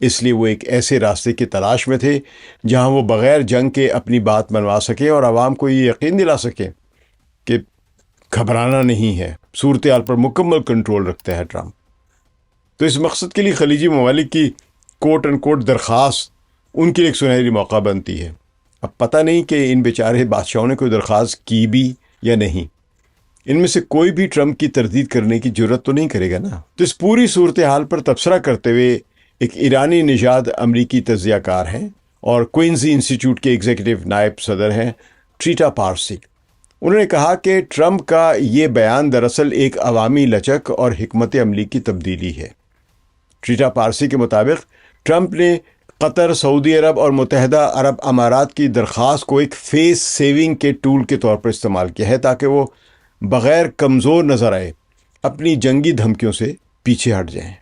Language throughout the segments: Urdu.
اس لیے وہ ایک ایسے راستے کی تلاش میں تھے جہاں وہ بغیر جنگ کے اپنی بات منوا سکیں اور عوام کو یہ یقین دلا سکیں کہ گھبرانا نہیں ہے، صورتحال پر مکمل کنٹرول رکھتا ہے ٹرمپ۔ تو اس مقصد کے لیے خلیجی ممالک کی کوٹ اینڈ کوٹ درخواست ان کے لیے ایک سنہری موقع بنتی ہے۔ اب پتہ نہیں کہ ان بیچارے بادشاہوں نے کوئی درخواست کی بھی یا نہیں، ان میں سے کوئی بھی ٹرمپ کی تردید کرنے کی جرت تو نہیں کرے گا نا۔ تو اس پوری صورتحال پر تبصرہ کرتے ہوئے ایک ایرانی نژاد امریکی تجزیہ کار ہیں اور کوئنزی انسٹیٹیوٹ کے ایگزیکٹو نائب صدر ہیں ٹریٹا پارسی۔ انہوں نے کہا کہ ٹرمپ کا یہ بیان دراصل ایک عوامی لچک اور حکمت عملی کی تبدیلی ہے۔ ٹریٹا پارسی کے مطابق ٹرمپ نے قطر، سعودی عرب اور متحدہ عرب امارات کی درخواست کو ایک فیس سیونگ کے ٹول کے طور پر استعمال کیا ہے تاکہ وہ بغیر کمزور نظر آئے اپنی جنگی دھمکیوں سے پیچھے ہٹ جائیں۔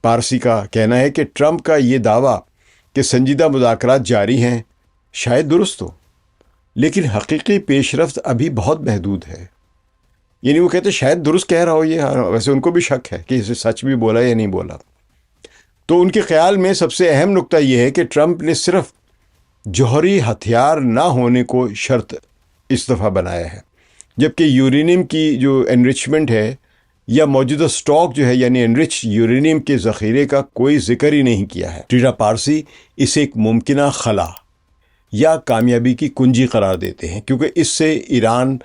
پارسی کا کہنا ہے کہ ٹرمپ کا یہ دعویٰ کہ سنجیدہ مذاکرات جاری ہیں شاید درست ہو، لیکن حقیقی پیش رفت ابھی بہت محدود ہے۔ یعنی وہ کہتے شاید درست کہہ رہا ہو یہ، ویسے ان کو بھی شک ہے کہ اسے سچ بھی بولا یا نہیں بولا۔ تو ان کے خیال میں سب سے اہم نقطہ یہ ہے کہ ٹرمپ نے صرف جوہری ہتھیار نہ ہونے کو شرط اس دفعہ بنایا ہے، جبکہ یورینیم کی جو انرچمنٹ ہے یا موجودہ سٹاک جو ہے یعنی انرچ یورینیم کے ذخیرے کا کوئی ذکر ہی نہیں کیا ہے۔ ٹریٹا پارسی اسے ایک ممکنہ خلا یا کامیابی کی کنجی قرار دیتے ہیں، کیونکہ اس سے ایران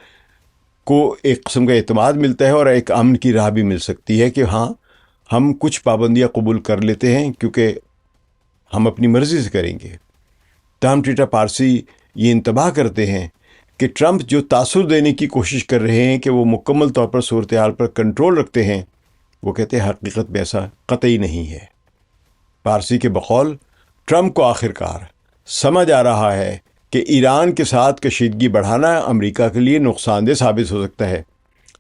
کو ایک قسم کا اعتماد ملتا ہے اور ایک امن کی راہ بھی مل سکتی ہے کہ ہاں ہم کچھ پابندیاں قبول کر لیتے ہیں کیونکہ ہم اپنی مرضی سے کریں گے۔ تاہم ٹریٹا پارسی یہ انتباہ کرتے ہیں کہ ٹرمپ جو تاثر دینے کی کوشش کر رہے ہیں کہ وہ مکمل طور پر صورتحال پر کنٹرول رکھتے ہیں، وہ کہتے ہیں حقیقت میں ایسا قطعی نہیں ہے۔ پارسی کے بقول ٹرمپ کو آخرکار سمجھ آ رہا ہے کہ ایران کے ساتھ کشیدگی بڑھانا امریکہ کے لیے نقصان دہ ثابت ہو سکتا ہے،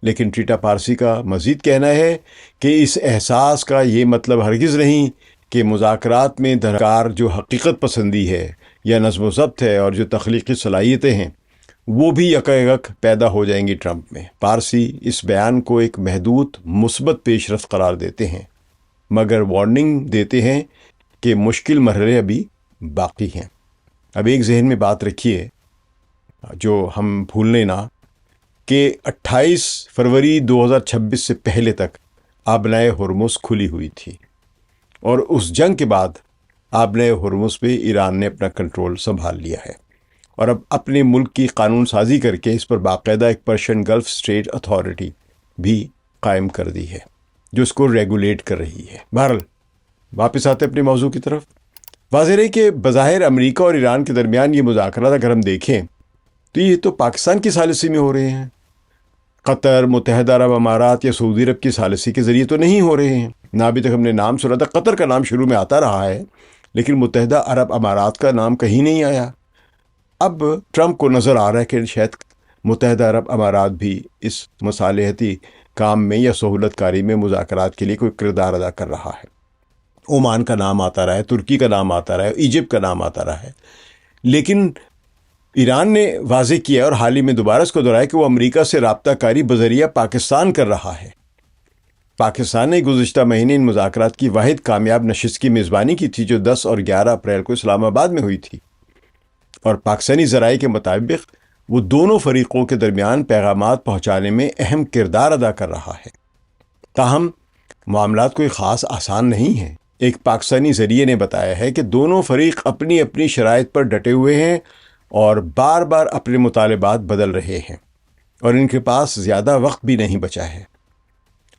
لیکن ٹریٹا پارسی کا مزید کہنا ہے کہ اس احساس کا یہ مطلب ہرگز نہیں کہ مذاکرات میں درکار جو حقیقت پسندی ہے یا نظم و ضبط ہے اور جو تخلیقی صلاحیتیں ہیں وہ بھی یکایک پیدا ہو جائیں گی ٹرمپ میں۔ پارسی اس بیان کو ایک محدود مثبت پیش رفت قرار دیتے ہیں، مگر وارننگ دیتے ہیں کہ مشکل مرحلے ابھی باقی ہیں۔ اب ایک ذہن میں بات رکھیے جو ہم بھولنے نہ، کہ 28 فروری 2026 سے پہلے تک آبنائے ہرمز کھلی ہوئی تھی، اور اس جنگ کے بعد آبنائے ہرمز پہ ایران نے اپنا کنٹرول سنبھال لیا ہے اور اب اپنے ملک کی قانون سازی کر کے اس پر باقاعدہ ایک پرشین گلف اسٹیٹ اتھارٹی بھی قائم کر دی ہے جو اس کو ریگولیٹ کر رہی ہے۔ بہرحال واپس آتے اپنے موضوع کی طرف۔ واضح ہے کہ بظاہر امریکہ اور ایران کے درمیان یہ مذاکرات اگر ہم دیکھیں تو یہ تو پاکستان کی ثالثی میں ہو رہے ہیں، قطر، متحدہ عرب امارات یا سعودی عرب کی ثالثی کے ذریعے تو نہیں ہو رہے ہیں۔ نہ ابھی تک ہم نے نام سنا تھا، قطر کا نام شروع میں آتا رہا ہے لیکن متحدہ عرب امارات کا نام کہیں نہیں آیا۔ اب ٹرمپ کو نظر آ رہا ہے کہ شاید متحدہ عرب امارات بھی اس مصالحتی کام میں یا سہولت کاری میں مذاکرات کے لیے کوئی کردار ادا کر رہا ہے۔ عمان کا نام آتا رہا ہے، ترکی کا نام آتا رہا ہے، ایجپٹ کا نام آتا رہا ہے، لیکن ایران نے واضح کیا اور حال ہی میں دوبارہ اس کو دہرایا کہ وہ امریکہ سے رابطہ کاری بذریعہ پاکستان کر رہا ہے۔ پاکستان نے گزشتہ مہینے ان مذاکرات کی واحد کامیاب نشست کی میزبانی کی تھی جو 10 اور 11 اپریل کو اسلام آباد میں ہوئی تھی، اور پاکستانی ذرائع کے مطابق وہ دونوں فریقوں کے درمیان پیغامات پہنچانے میں اہم کردار ادا کر رہا ہے۔ تاہم معاملات کوئی خاص آسان نہیں ہیں۔ ایک پاکستانی ذریعے نے بتایا ہے کہ دونوں فریق اپنی اپنی شرائط پر ڈٹے ہوئے ہیں اور بار بار اپنے مطالبات بدل رہے ہیں اور ان کے پاس زیادہ وقت بھی نہیں بچا ہے۔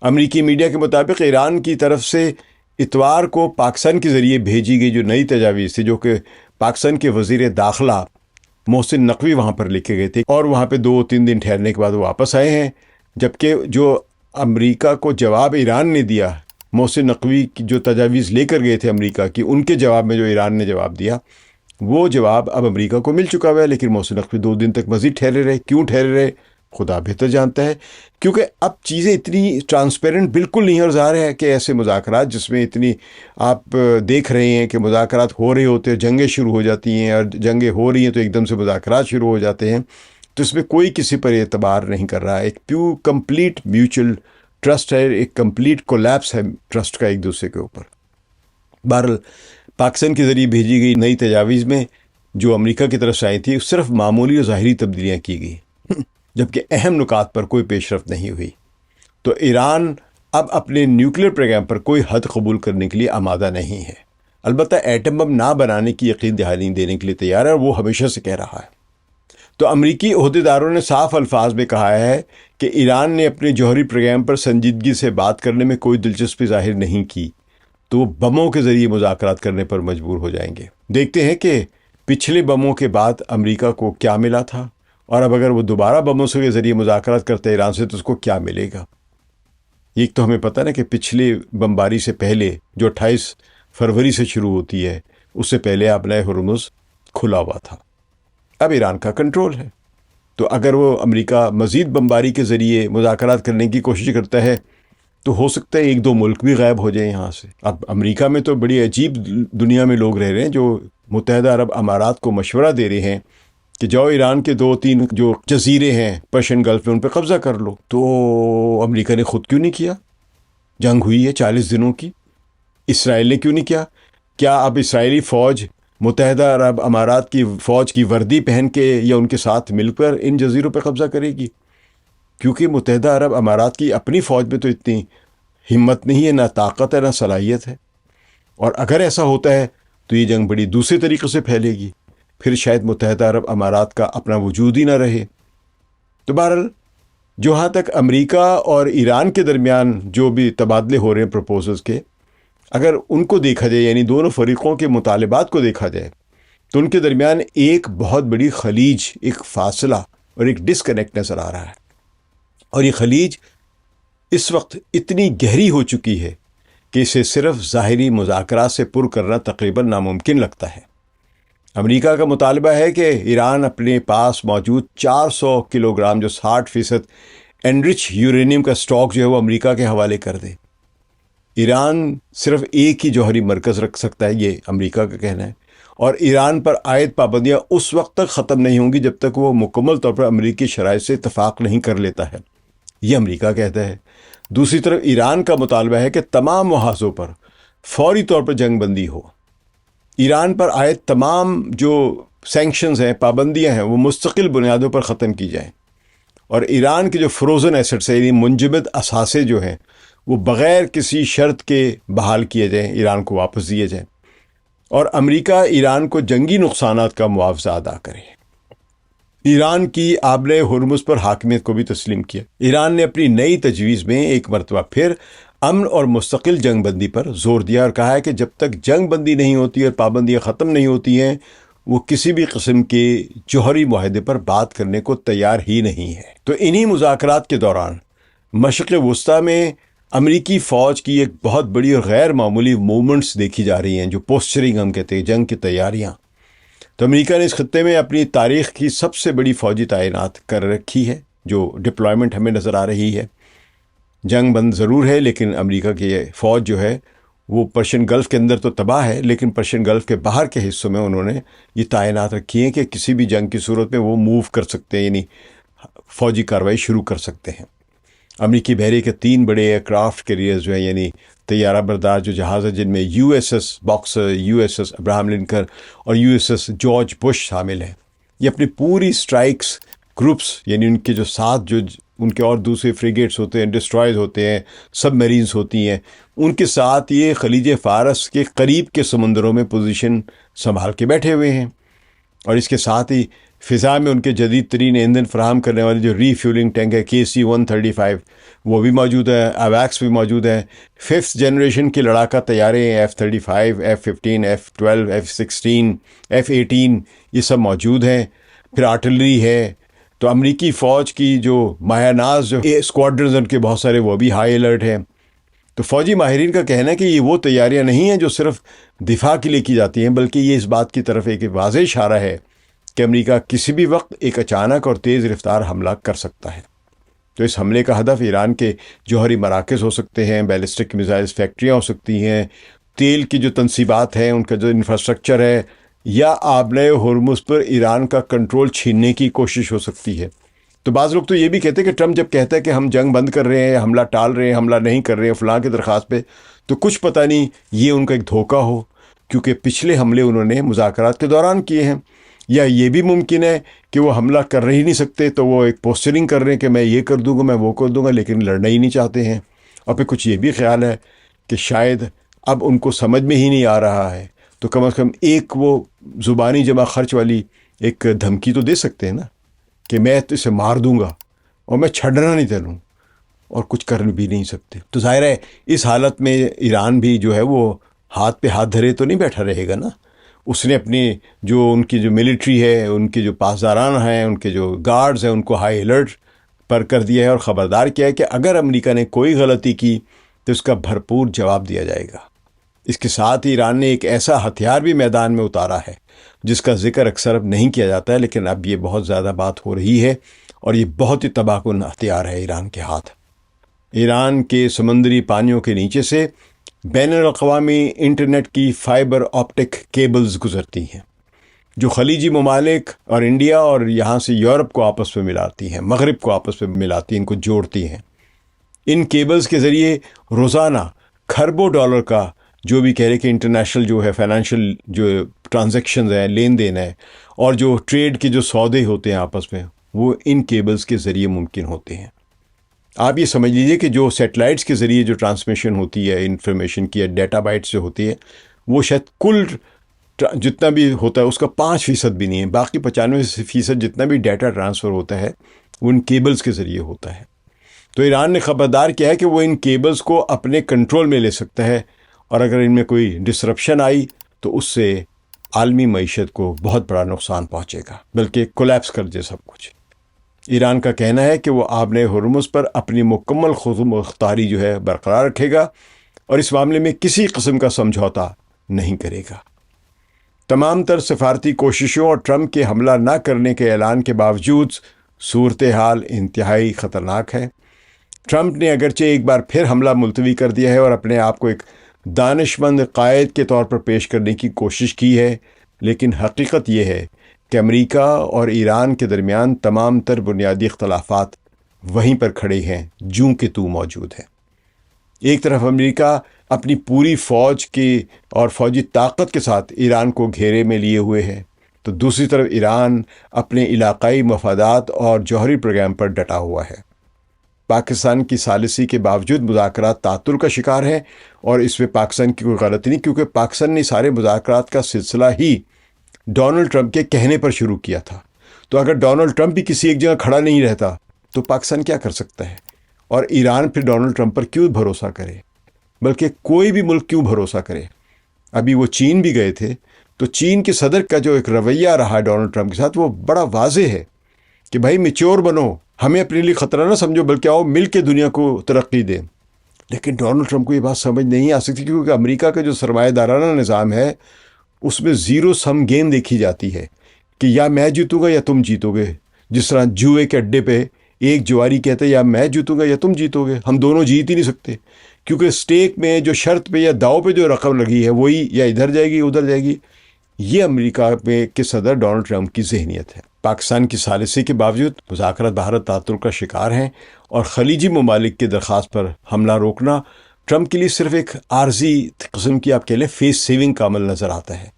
امریکی میڈیا کے مطابق ایران کی طرف سے اتوار کو پاکستان کے ذریعے بھیجی گئی جو نئی تجاویز تھی، جو کہ پاکستان کے وزیر داخلہ محسن نقوی وہاں پر لکھے گئے تھے اور وہاں پہ 2-3 دن ٹھہرنے کے بعد وہ واپس آئے ہیں، جبکہ جو امریکہ کو جواب ایران نے دیا، محسن نقوی کی جو تجاویز لے کر گئے تھے امریکہ کی، ان کے جواب میں جو ایران نے جواب دیا وہ جواب اب امریکہ کو مل چکا ہوا ہے، لیکن محسن نقوی 2 دن تک مزید ٹھہرے رہے۔ کیوں ٹھہرے رہے خدا بہتر جانتا ہے، کیونکہ اب چیزیں اتنی ٹرانسپیرنٹ بالکل نہیں، اور ظاہر ہے کہ ایسے مذاکرات جس میں اتنی آپ دیکھ رہے ہیں کہ مذاکرات ہو رہے ہوتے ہیں، جنگیں شروع ہو جاتی ہیں، اور جنگیں ہو رہی ہیں تو ایک دم سے مذاکرات شروع ہو جاتے ہیں، تو اس میں کوئی کسی پر اعتبار نہیں کر رہا ہے۔ ایک کمپلیٹ میوچل ٹرسٹ ہے، ایک کمپلیٹ کولیپس ہے ٹرسٹ کا ایک دوسرے کے اوپر۔ بہرحال پاکستان کے ذریعے بھیجی گئی نئی تجاویز میں جو امریکہ کی طرف سے آئی تھی صرف معمولی اور ظاہری تبدیلیاں کی گئی، جبکہ اہم نکات پر کوئی پیش رفت نہیں ہوئی۔ تو ایران اب اپنے نیوکلیر پروگرام پر کوئی حد قبول کرنے کے لیے آمادہ نہیں ہے، البتہ ایٹم بم نہ بنانے کی یقین دہانی دینے کے لیے تیار ہے، اور وہ ہمیشہ سے کہہ رہا ہے۔ تو امریکی عہدیداروں نے صاف الفاظ میں کہا ہے کہ ایران نے اپنے جوہری پروگرام پر سنجیدگی سے بات کرنے میں کوئی دلچسپی ظاہر نہیں کی تو وہ بموں کے ذریعے مذاکرات کرنے پر مجبور ہو جائیں گے۔ دیکھتے ہیں کہ پچھلے بموں کے بعد امریکہ کو کیا ملا تھا، اور اب اگر وہ دوبارہ بموں کے ذریعے مذاکرات کرتے ایران سے تو اس کو کیا ملے گا۔ ایک تو ہمیں پتہ نا کہ پچھلے بمباری سے پہلے جو 28 فروری سے شروع ہوتی ہے، اس سے پہلے آبنائے ہرمز کھلا ہوا تھا، اب ایران کا کنٹرول ہے۔ تو اگر وہ امریکہ مزید بمباری کے ذریعے مذاکرات کرنے کی کوشش کرتا ہے تو ہو سکتا ہے ایک دو ملک بھی غائب ہو جائیں یہاں سے۔ اب امریکہ میں تو بڑی عجیب دنیا میں لوگ رہ رہے ہیں جو متحدہ عرب امارات کو مشورہ دے رہے ہیں کہ جاؤ ایران کے 2-3 جو جزیرے ہیں پرشین گلف میں ان پہ قبضہ کر لو۔ تو امریکہ نے خود کیوں نہیں کیا؟ جنگ ہوئی ہے 40 دنوں کی، اسرائیل نے کیوں نہیں کیا؟ کیا اب اسرائیلی فوج متحدہ عرب امارات کی فوج کی وردی پہن کے یا ان کے ساتھ مل کر ان جزیروں پہ قبضہ کرے گی؟ کیونکہ متحدہ عرب امارات کی اپنی فوج میں تو اتنی ہمت نہیں ہے، نہ طاقت ہے، نہ صلاحیت ہے، اور اگر ایسا ہوتا ہے تو یہ جنگ بڑی دوسرے طریقے سے پھیلے گی، پھر شاید متحدہ عرب امارات کا اپنا وجود ہی نہ رہے۔ تو بہرحال جہاں تک امریکہ اور ایران کے درمیان جو بھی تبادلے ہو رہے ہیں پروپوزلز کے، اگر ان کو دیکھا جائے، یعنی دونوں فریقوں کے مطالبات کو دیکھا جائے، تو ان کے درمیان ایک بہت بڑی خلیج، ایک فاصلہ اور ایک ڈسکنیکٹ نظر آ رہا ہے، اور یہ خلیج اس وقت اتنی گہری ہو چکی ہے کہ اسے صرف ظاہری مذاکرات سے پر کرنا تقریباً ناممکن لگتا ہے۔ امریکہ کا مطالبہ ہے کہ ایران اپنے پاس موجود 400 کلو گرام جو 60% انرچ یورینیم کا سٹاک جو ہے وہ امریکہ کے حوالے کر دے۔ ایران صرف ایک ہی جوہری مرکز رکھ سکتا ہے، یہ امریکہ کا کہنا ہے، اور ایران پر عائد پابندیاں اس وقت تک ختم نہیں ہوں گی جب تک وہ مکمل طور پر امریکی شرائط سے اتفاق نہیں کر لیتا ہے، یہ امریکہ کہتا ہے۔ دوسری طرف ایران کا مطالبہ ہے کہ تمام محاذوں پر فوری طور پر جنگ بندی ہو، ایران پر عائد تمام جو سینکشنز ہیں، پابندیاں ہیں، وہ مستقل بنیادوں پر ختم کی جائیں، اور ایران کے جو فروزن ایسٹس ہیں، یعنی منجمد اثاثے جو ہیں، وہ بغیر کسی شرط کے بحال کیے جائیں، ایران کو واپس دیے جائیں، اور امریکہ ایران کو جنگی نقصانات کا معاوضہ ادا کرے۔ ایران کی آبلۂ ہرمز پر حاکمیت کو بھی تسلیم کیا۔ ایران نے اپنی نئی تجویز میں ایک مرتبہ پھر امن اور مستقل جنگ بندی پر زور دیا اور کہا ہے کہ جب تک جنگ بندی نہیں ہوتی اور پابندیاں ختم نہیں ہوتی ہیں، وہ کسی بھی قسم کے جوہری معاہدے پر بات کرنے کو تیار ہی نہیں ہے۔ تو انہی مذاکرات کے دوران مشرق وسطیٰ میں امریکی فوج کی ایک بہت بڑی اور غیر معمولی موومنٹس دیکھی جا رہی ہیں، جو پوسچرنگ ہم کہتے ہیں، جنگ کی تیاریاں۔ تو امریکہ نے اس خطے میں اپنی تاریخ کی سب سے بڑی فوجی تعینات کر رکھی ہے، جو ڈپلائمنٹ ہمیں نظر آ رہی ہے۔ جنگ بند ضرور ہے، لیکن امریکہ کی فوج جو ہے وہ پرشین گلف کے اندر تو تباہ ہے، لیکن پرشین گلف کے باہر کے حصوں میں انہوں نے یہ تعینات رکھی ہیں کہ کسی بھی جنگ کی صورت میں وہ موو کر سکتے ہیں، یعنی فوجی کارروائی شروع کر سکتے ہیں۔ امریکی بحریے کے 3 بڑے ایئر کرافٹ کیریئرز جو ہیں، یعنی طیارہ بردار جو جہاز ہے، جن میں USS boxer, USS Abraham Lincoln اور USS جارج بش شامل ہیں، یہ اپنی پوری اسٹرائکس گروپس، یعنی ان کے جو ساتھ جو ان کے اور دوسرے فریگیٹس ہوتے ہیں، ڈسٹرائز ہوتے ہیں، سب میرینز ہوتی ہیں، ان کے ساتھ یہ خلیج فارس کے قریب کے سمندروں میں پوزیشن سنبھال کے بیٹھے ہوئے ہیں، اور اس کے ساتھ ہی فضا میں ان کے جدید ترین ایندھن فراہم کرنے والے جو ری فیولنگ ٹینک ہے KC-135 وہ بھی موجود ہے، AWACS بھی موجود ہے، 5th جنریشن کی لڑاکا طیارے F-35، F-15، F-12، F-16، F-18 یہ سب موجود ہیں، پھر آرٹلری ہے۔ تو امریکی فوج کی جو ماہر ناز جو اسکواڈرنز ان کے بہت سارے وہ بھی ہائی الرٹ ہیں۔ تو فوجی ماہرین کا کہنا ہے کہ یہ وہ تیاریاں نہیں ہیں جو صرف دفاع کے لیے کی جاتی ہیں، بلکہ یہ اس بات کی طرف ایک واضح اشارہ ہے کہ امریکہ کسی بھی وقت ایک اچانک اور تیز رفتار حملہ کر سکتا ہے۔ تو اس حملے کا ہدف ایران کے جوہری مراکز ہو سکتے ہیں، بیلسٹک میزائلز فیکٹریاں ہو سکتی ہیں، تیل کی جو تنصیبات ہیں ان کا جو انفراسٹرکچر ہے، یا آبلۂ ہرمز پر ایران کا کنٹرول چھیننے کی کوشش ہو سکتی ہے۔ تو بعض لوگ تو یہ بھی کہتے ہیں کہ ٹرمپ جب کہتا ہے کہ ہم جنگ بند کر رہے ہیں، حملہ ٹال رہے ہیں، حملہ نہیں کر رہے ہیں فلاں کی درخواست پہ، تو کچھ پتہ نہیں یہ ان کا ایک دھوکہ ہو، کیونکہ پچھلے حملے انہوں نے مذاکرات کے دوران کیے ہیں، یا یہ بھی ممکن ہے کہ وہ حملہ کر ہی نہیں سکتے تو وہ ایک پوسچرنگ کر رہے ہیں کہ میں یہ کر دوں گا، میں وہ کر دوں گا، لیکن لڑنا ہی نہیں چاہتے ہیں۔ اور پھر کچھ یہ بھی خیال ہے کہ شاید اب ان کو سمجھ میں ہی نہیں آ رہا ہے، تو کم از کم ایک وہ زبانی جمع خرچ والی ایک دھمکی تو دے سکتے ہیں نا، کہ میں تو اسے مار دوں گا اور میں چھڑنا نہیں چلوں، اور کچھ کر بھی نہیں سکتے۔ تو ظاہر ہے اس حالت میں ایران بھی جو ہے وہ ہاتھ پہ ہاتھ دھرے تو نہیں بیٹھا رہے گا نا۔ اس نے اپنی جو ان کی جو ملٹری ہے، ان کے جو پاسداران ہیں، ان کے جو گارڈز ہیں، ان کو ہائی الرٹ پر کر دیا ہے اور خبردار کیا ہے کہ اگر امریکہ نے کوئی غلطی کی تو اس کا بھرپور جواب دیا جائے گا۔ اس کے ساتھ ایران نے ایک ایسا ہتھیار بھی میدان میں اتارا ہے جس کا ذکر اکثر اب نہیں کیا جاتا ہے، لیکن اب یہ بہت زیادہ بات ہو رہی ہے، اور یہ بہت ہی تباہ کن ہتھیار ہے ایران کے ہاتھ۔ ایران کے سمندری پانیوں کے نیچے سے بین الاقوامی انٹرنیٹ کی فائبر آپٹک کیبلز گزرتی ہیں، جو خلیجی ممالک اور انڈیا اور یہاں سے یورپ کو آپس میں ملاتی ہیں، مغرب کو آپس میں ملاتی ہیں، ان کو جوڑتی ہیں۔ ان کیبلز کے ذریعے روزانہ کھربوں ڈالر کا جو بھی کہہ رہے کہ انٹرنیشنل جو ہے فائنینشیل جو ٹرانزیکشنز ہیں، لین دین ہے، اور جو ٹریڈ کے جو سودے ہوتے ہیں آپس میں، وہ ان کیبلز کے ذریعے ممکن ہوتے ہیں۔ آپ یہ سمجھ لیجئے کہ جو سیٹلائٹس کے ذریعے جو ٹرانسمیشن ہوتی ہے انفارمیشن کی، ڈیٹا بائٹ سے ہوتی ہے، وہ شاید کل جتنا بھی ہوتا ہے اس کا 5% بھی نہیں ہے۔ باقی 95% جتنا بھی ڈیٹا ٹرانسفر ہوتا ہے وہ ان کیبلز کے ذریعے ہوتا ہے۔ تو ایران نے خبردار کیا ہے کہ وہ ان کیبلز کو اپنے کنٹرول میں لے سکتا ہے، اور اگر ان میں کوئی ڈسرپشن آئی تو اس سے عالمی معیشت کو بہت بڑا نقصان پہنچے گا، بلکہ کولیپس کر دے سب کچھ۔ ایران کا کہنا ہے کہ وہ آبِ ہرمز پر اپنی مکمل خود مختاری جو ہے برقرار رکھے گا، اور اس معاملے میں کسی قسم کا سمجھوتا نہیں کرے گا۔ تمام تر سفارتی کوششوں اور ٹرمپ کے حملہ نہ کرنے کے اعلان کے باوجود صورتحال انتہائی خطرناک ہے۔ ٹرمپ نے اگرچہ ایک بار پھر حملہ ملتوی کر دیا ہے اور اپنے آپ کو ایک دانش مند قائد کے طور پر پیش کرنے کی کوشش کی ہے، لیکن حقیقت یہ ہے کہ امریکہ اور ایران کے درمیان تمام تر بنیادی اختلافات وہیں پر کھڑے ہیں جوں کہ تو موجود ہے۔ ایک طرف امریکہ اپنی پوری فوج کی اور فوجی طاقت کے ساتھ ایران کو گھیرے میں لیے ہوئے ہے، تو دوسری طرف ایران اپنے علاقائی مفادات اور جوہری پروگرام پر ڈٹا ہوا ہے۔ پاکستان کی ثالثی کے باوجود مذاکرات تعطل کا شکار ہیں، اور اس میں پاکستان کی کوئی غلطی نہیں، کیونکہ پاکستان نے سارے مذاکرات کا سلسلہ ہی ڈونلڈ ٹرمپ کے کہنے پر شروع کیا تھا۔ تو اگر ڈونلڈ ٹرمپ بھی کسی ایک جگہ کھڑا نہیں رہتا تو پاکستان کیا کر سکتا ہے؟ اور ایران پھر ڈونلڈ ٹرمپ پر کیوں بھروسہ کرے؟ بلکہ کوئی بھی ملک کیوں بھروسہ کرے؟ ابھی وہ چین بھی گئے تھے، تو چین کے صدر کا جو ایک رویہ رہا ڈونلڈ ٹرمپ کے ساتھ، وہ بڑا واضح ہے کہ بھائی میچور بنو، ہمیں اپنے لیے خطرہ نہ سمجھو، بلکہ آؤ مل کے دنیا کو ترقی دیں۔ لیکن ڈونلڈ ٹرمپ کو یہ بات سمجھ نہیں آ سکتی، کیونکہ امریکہ کا جو سرمایہ دارانہ نظام ہے اس میں زیرو سم گیم دیکھی جاتی ہے کہ یا میں جیتوں گا یا تم جیتو گے۔ جس طرح جوئے کے اڈے پہ ایک جواری کہتا ہے یا میں جیتوں گا یا تم جیتو گے، ہم دونوں جیت ہی نہیں سکتے، کیونکہ سٹیک میں جو شرط پہ یا داؤ پہ جو رقم لگی ہے وہی یا ادھر جائے گی ادھر جائے گی۔ یہ امریکہ میں کے صدر ڈونلڈ ٹرمپ کی ذہنیت ہے۔ پاکستان کی ثالثی کے باوجود مذاکرات بھارت تعطل کا شکار ہیں، اور خلیجی ممالک کی درخواست پر حملہ روکنا ٹرمپ کے لیے صرف ایک عارضی قسم کی آپ کہہ لیں فیس سیونگ کا عمل نظر آتا ہے۔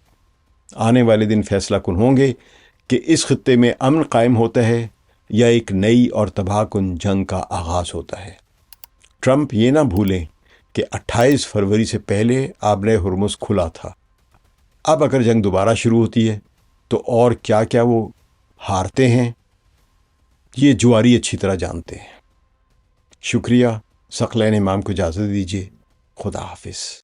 آنے والے دن فیصلہ کن ہوں گے کہ اس خطے میں امن قائم ہوتا ہے یا ایک نئی اور تباہ کن جنگ کا آغاز ہوتا ہے۔ ٹرمپ یہ نہ بھولیں کہ 28 فروری سے پہلے آبِ ہرمز کھلا تھا۔ اب اگر جنگ دوبارہ شروع ہوتی ہے تو اور کیا کیا وہ ہارتے ہیں، یہ جواری اچھی طرح جانتے ہیں۔ شکریہ۔ ثقلین امام کو اجازت دیجیے۔ خدا حافظ۔